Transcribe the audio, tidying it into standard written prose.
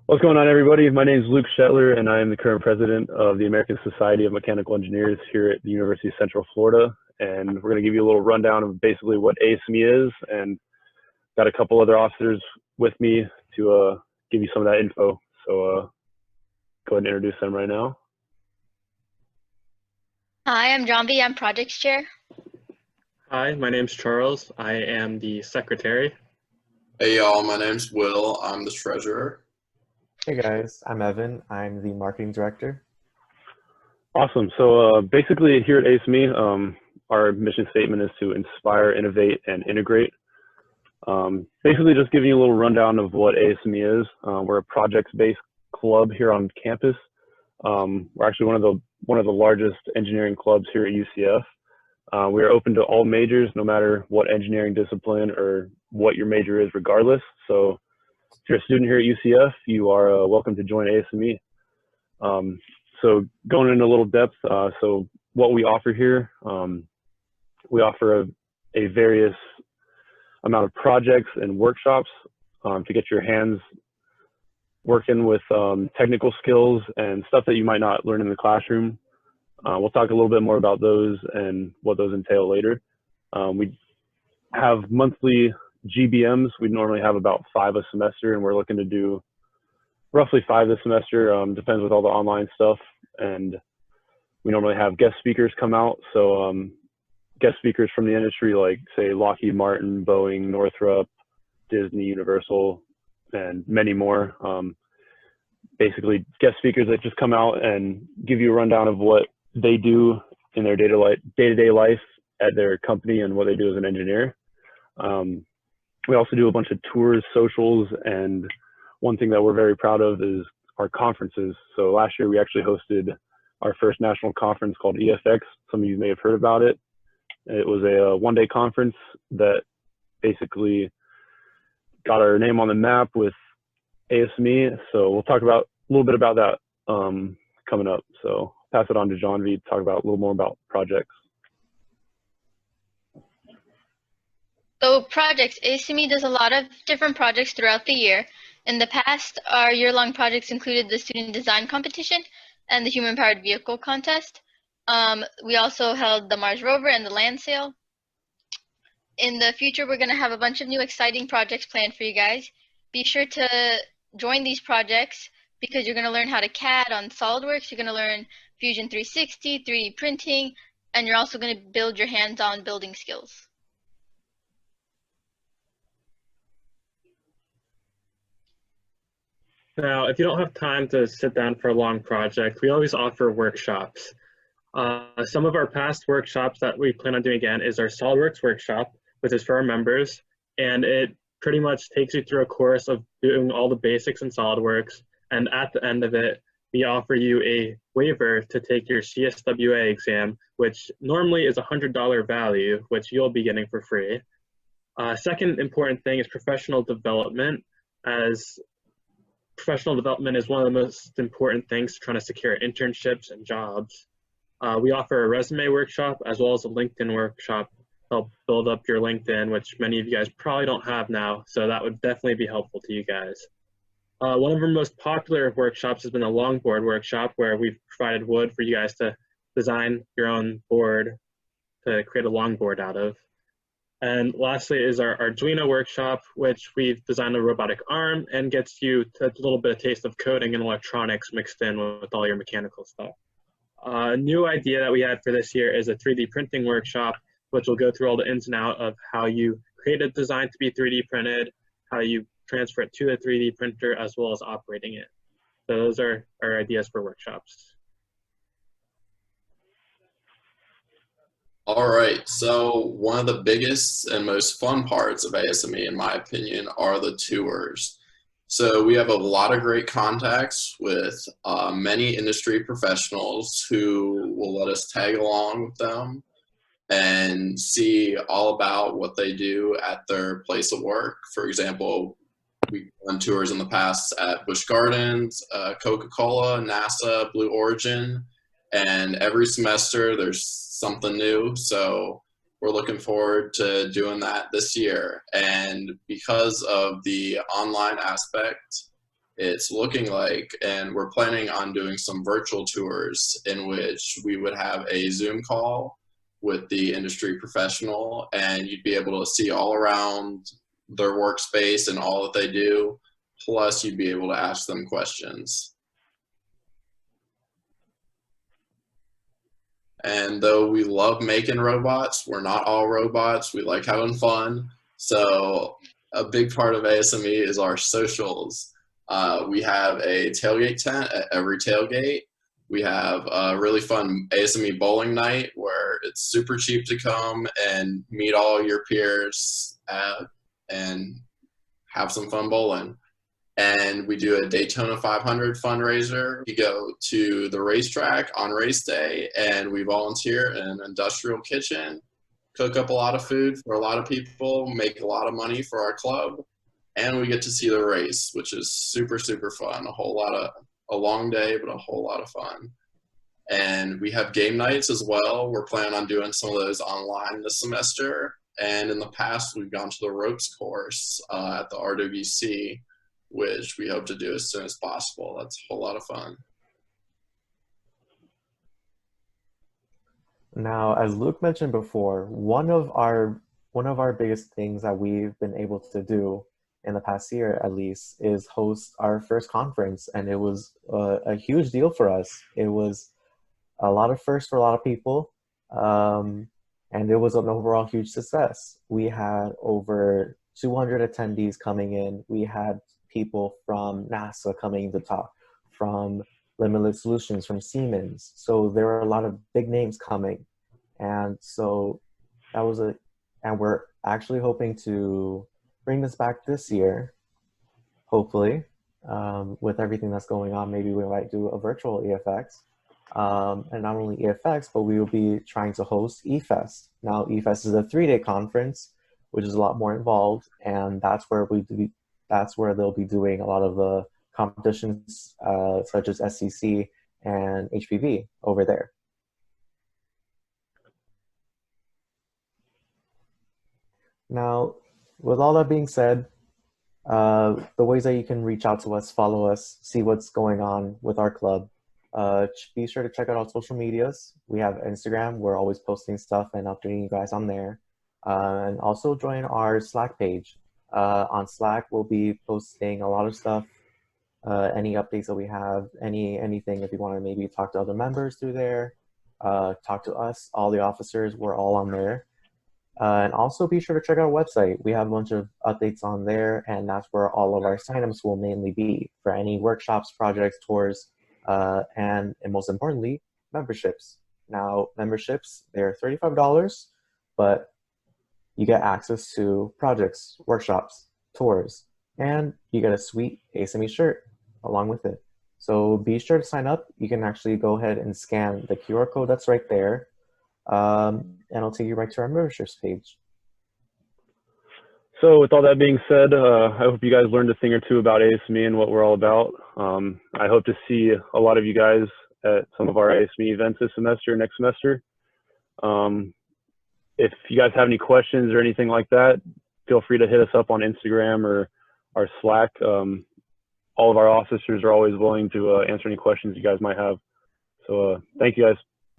What's going on, everybody? My name is Luke Shetler, and I am the current president of the American Society of Mechanical Engineers here at the University of Central Florida. And we're going to give you a little rundown of basically what ASME is, and got a couple other officers with me to give you some of that info. So go ahead and introduce them right now. Hi, I'm John B. I'm Projects Chair. Hi, my name's Charles. I am the secretary. Hey y'all, my name's Will. I'm the treasurer. Hey guys, I'm Evan. I'm the marketing director. Awesome. So basically here at ASME, our mission statement is to inspire, innovate, and integrate. Basically just giving you a little rundown of what ASME is. We're a projects-based club here on campus. We're actually one of the largest engineering clubs here at UCF. We are open to all majors, no matter what engineering discipline or what your major is, regardless. So if you're a student here at UCF, you are welcome to join ASME. So going into a little depth, so what we offer here, we offer a various amount of projects and workshops to get your hands working with technical skills and stuff that you might not learn in the classroom. We'll talk a little bit more about those and what those entail later. We have monthly GBMs. We normally have about 5 a semester, and we're looking to do roughly 5 this semester. Depends with all the online stuff. And we normally have guest speakers come out. So guest speakers from the industry, like say Lockheed Martin, Boeing, Northrop, Disney, Universal, and many more. Basically guest speakers that just come out and give you a rundown of what they do in their day-to-day life at their company and what they do as an engineer. We also do a bunch of tours, socials, and one thing that we're very proud of is our conferences. So last year we actually hosted our first national conference called EFX. Some of you may have heard about it. It was a one-day conference that basically got our name on the map with ASME. So we'll talk about a little bit about that coming up. So pass it on to John V to talk about a little more about projects. So projects, ASME does a lot of different projects throughout the year. In the past, our year-long projects included the Student Design Competition and the Human Powered Vehicle Contest. We also held the Mars Rover and the Land Sale. In the future, we're going to have a bunch of new exciting projects planned for you guys. Be sure to join these projects because you're going to learn how to CAD on SolidWorks. You're going to learn Fusion 360, 3D printing, and you're also going to build your hands-on building skills. Now, if you don't have time to sit down for a long project, we always offer workshops. Some of our past workshops that we plan on doing again is our SolidWorks workshop, which is for our members, and it pretty much takes you through a course of doing all the basics in SolidWorks, and at the end of it, we offer you a waiver to take your CSWA exam, which normally is a $100 value, which you'll be getting for free. Second important thing is professional development, as professional development is one of the most important things to trying to secure internships and jobs. We offer a resume workshop as well as a LinkedIn workshop to help build up your LinkedIn, which many of you guys probably don't have now, so that would definitely be helpful to you guys. One of our most popular workshops has been a longboard workshop, where we've provided wood for you guys to design your own board to create a longboard out of. And lastly is our Arduino workshop, which we've designed a robotic arm and gets you a little bit of taste of coding and electronics mixed in with all your mechanical stuff. A new idea that we had for this year is a 3D printing workshop, which will go through all the ins and outs of how you create a design to be 3D printed, how you transfer it to a 3D printer, as well as operating it. So those are our ideas for workshops. All right, so one of the biggest and most fun parts of ASME, in my opinion, are the tours. So we have a lot of great contacts with many industry professionals who will let us tag along with them and see all about what they do at their place of work. For example, we've done tours in the past at Busch Gardens, Coca-Cola, NASA, Blue Origin, and every semester there's something new. So we're looking forward to doing that this year. And because of the online aspect it's looking like. And we're planning on doing some virtual tours in which we would have a Zoom call with the industry professional, and you'd be able to see all around their workspace and all that they do. Plus, you'd be able to ask them questions. And though we love making robots, we're not all robots. We like having fun. So a big part of ASME is our socials. We have a tailgate tent at every tailgate. We have a really fun ASME bowling night where it's super cheap to come and meet all your peers and have some fun bowling. And we do a Daytona 500 fundraiser. We go to the racetrack on race day, and we volunteer in an industrial kitchen, cook up a lot of food for a lot of people, make a lot of money for our club, and we get to see the race, which is super, super fun. A long day, but a whole lot of fun. And we have game nights as well. We're planning on doing some of those online this semester. And in the past, we've gone to the ropes course at the RWC, which we hope to do as soon as possible. That's a whole lot of fun. Now, as Luke mentioned before, one of our biggest things that we've been able to do in the past year, at least, is host our first conference, and it was a huge deal for us. It was a lot of firsts for a lot of people, and it was an overall huge success. We had over 200 attendees coming in. We had people from NASA coming to talk, from Limitless Solutions, from Siemens. So there were a lot of big names coming. And so that was and we're actually hoping to bring this back this year, hopefully, with everything that's going on. Maybe we might do a virtual EFX. And not only EFX, but we will be trying to host eFest. Now, eFest is a 3-day conference, which is a lot more involved, and that's where they'll be doing a lot of the competitions, such as SCC and HPV over there. Now, with all that being said, the ways that you can reach out to us, follow us, see what's going on with our club, be sure to check out our social medias. We have Instagram. We're always posting stuff and updating you guys on there. And also join our Slack page. On Slack, we'll be posting a lot of stuff, any updates that we have, anything if you want to maybe talk to other members through there, talk to us, all the officers, we're all on there. And also be sure to check out our website. We have a bunch of updates on there, and that's where all of our signups will mainly be for any workshops, projects, tours, and most importantly, memberships. Now, memberships, they're $35, but you get access to projects, workshops, tours, and you get a sweet ASME shirt along with it. So be sure to sign up. You can actually go ahead and scan the QR code that's right there, and it'll take you right to our memberships page. So with all that being said, I hope you guys learned a thing or two about ASME and what we're all about. I hope to see a lot of you guys at some of our ASME events this semester, next semester. If you guys have any questions or anything like that, feel free to hit us up on Instagram or our Slack. All of our officers are always willing to answer any questions you guys might have. So thank you guys.